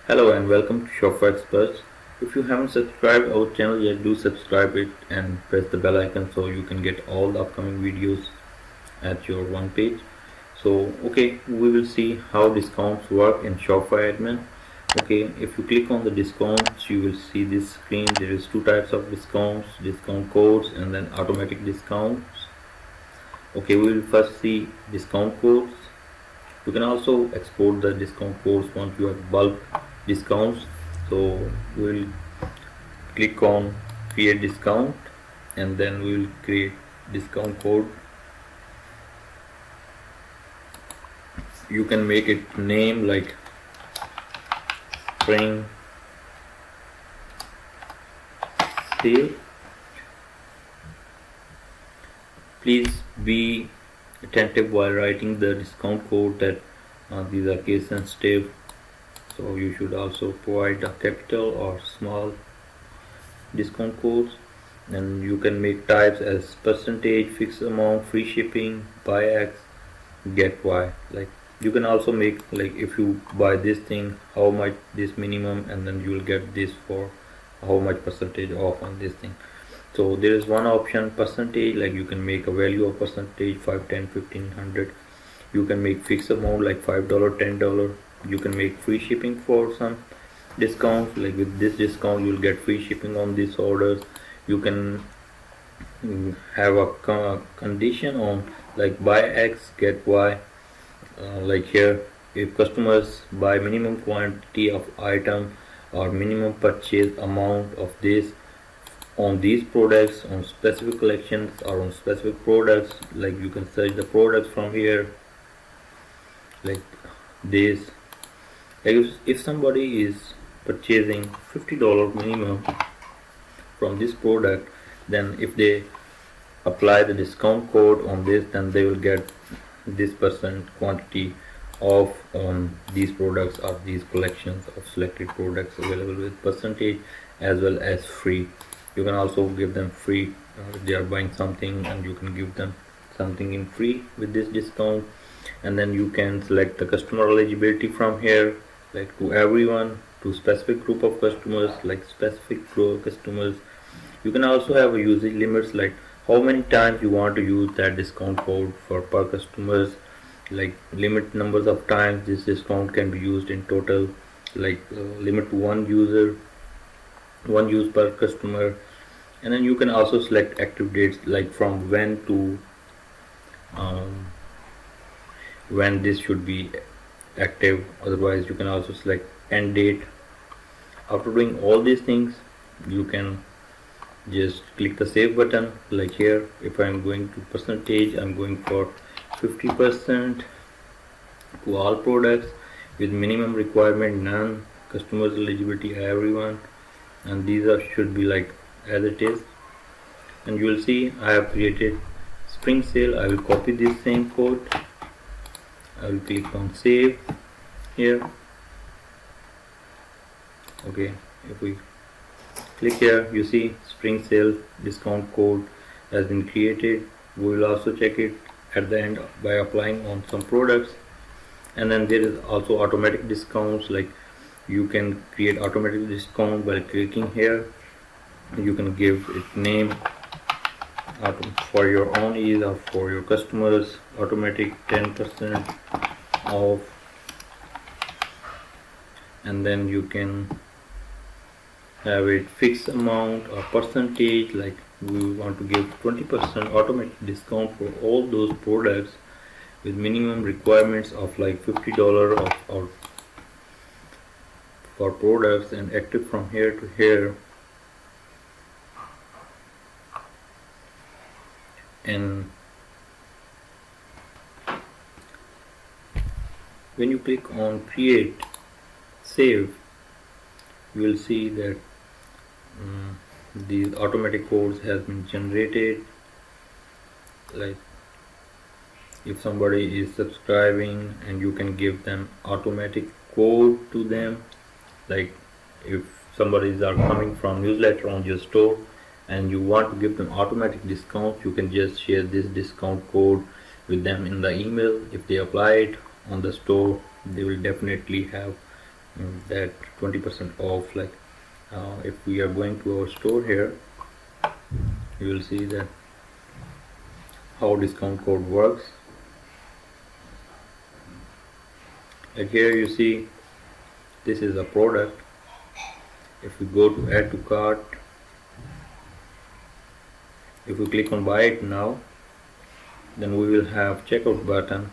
Hello and welcome to Shopify Experts. If you haven't subscribed our channel yet, do subscribe it and press the bell icon so you can get all the upcoming videos at your one page. Okay, we will see how discounts work in Shopify admin. Okay, if you click on the discounts, you will see this screen. There is two types of discounts, discount codes and then automatic discounts. Okay, we will first see discount codes. You can also export the discount codes once you have bulk discounts. So we will click on create discount and then we will create discount code. You can make it name like spring sale. Please be attentive while writing the discount code that these are case sensitive, so you should also provide a capital or small discount codes. And you can make types as percentage, fixed amount, free shipping, buy X, get Y. Like you can also make like if you buy this thing, how much this minimum, and then you will get this for how much percentage off on this thing. So there is one option percentage, like you can make a value of percentage 5, 10, 15, 100. You can make fixed amount like $5, $10. You can make free shipping for some discounts, like with this discount you will get free shipping on these orders. You can have a condition on like buy X get Y. Like here, if customers buy minimum quantity of item or minimum purchase amount of this on these products, on specific collections or on specific products, like you can search the products from here like this. Like if somebody is purchasing $50 minimum from this product, then if they apply the discount code on this, then they will get this percent quantity off on these products or these collections of selected products available with percentage as well as free. You can also give them free if they are buying something, and you can give them something in free with this discount. And then you can select the customer eligibility from here, like to everyone, to specific group of customers, like specific customers. You can also have a usage limits, like how many times you want to use that discount code for per customers, like limit numbers of times this discount can be used in total, like limit to one use per customer. And then you can also select active dates, like from when to when this should be active. Otherwise you can also select end date. After doing all these things, you can just click the save button. Like here, if I'm going to percentage, I'm going for 50% to all products with minimum requirement none, customers eligibility everyone, and these are should be like as it is. And you will see I have created spring sale. I will copy this same code. I will click on save here. Okay, if we click here, you see spring sale discount code has been created. We will also check it at the end by applying on some products. And then there is also automatic discounts, like you can create automatic discount by clicking here. You can give it name for your own ease or for your customers. Automatic 10% off, and then you can have it fixed amount or percentage, like we want to give 20% automatic discount for all those products with minimum requirements of like $50 or for products, and active from here to here. And when you click on create save, you will see that these automatic codes has been generated. Like if somebody is subscribing, and you can give them automatic code to them, like if somebody are coming from newsletter on your store and you want to give them automatic discount, you can just share this discount code with them in the email. If they apply it on the store, they will definitely have that 20% off. Like if we are going to our store here, you will see that how discount code works. Like here you see this is a product. If we go to add to cart, if we click on buy it now, then we will have checkout button.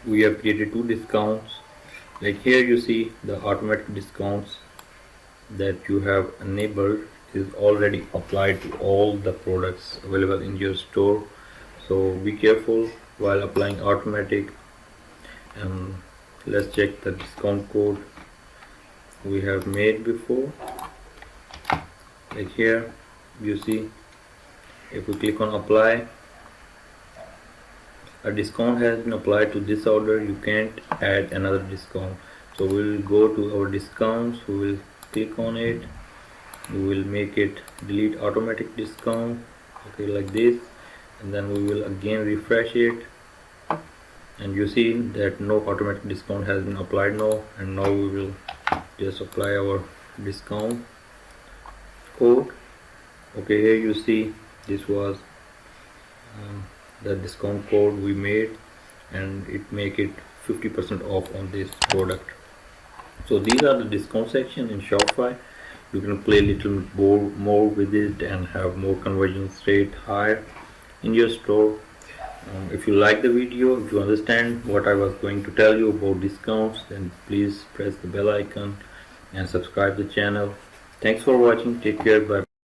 We have created two discounts. Like here you see the automatic discounts that you have enabled is already applied to all the products available in your store. So be careful while applying automatic. And let's check the discount code we have made before. Like here you see, if we click on apply, a discount has been applied to this order. You can't add another discount. So we will go to our discounts, we will click on it, we will make it delete automatic discount, okay, like this, and then we will again refresh it, and you see that no automatic discount has been applied now. And now we will just apply our discount code. Okay, here you see this was the discount code we made, and it make it 50% off on this product. So these are the discount section in Shopify. You can play a little more with it and have more conversion rate higher in your store. If you like the video, if you understand what I was going to tell you about discounts, then please press the bell icon and subscribe the channel. Thanks for watching. Take care. Bye.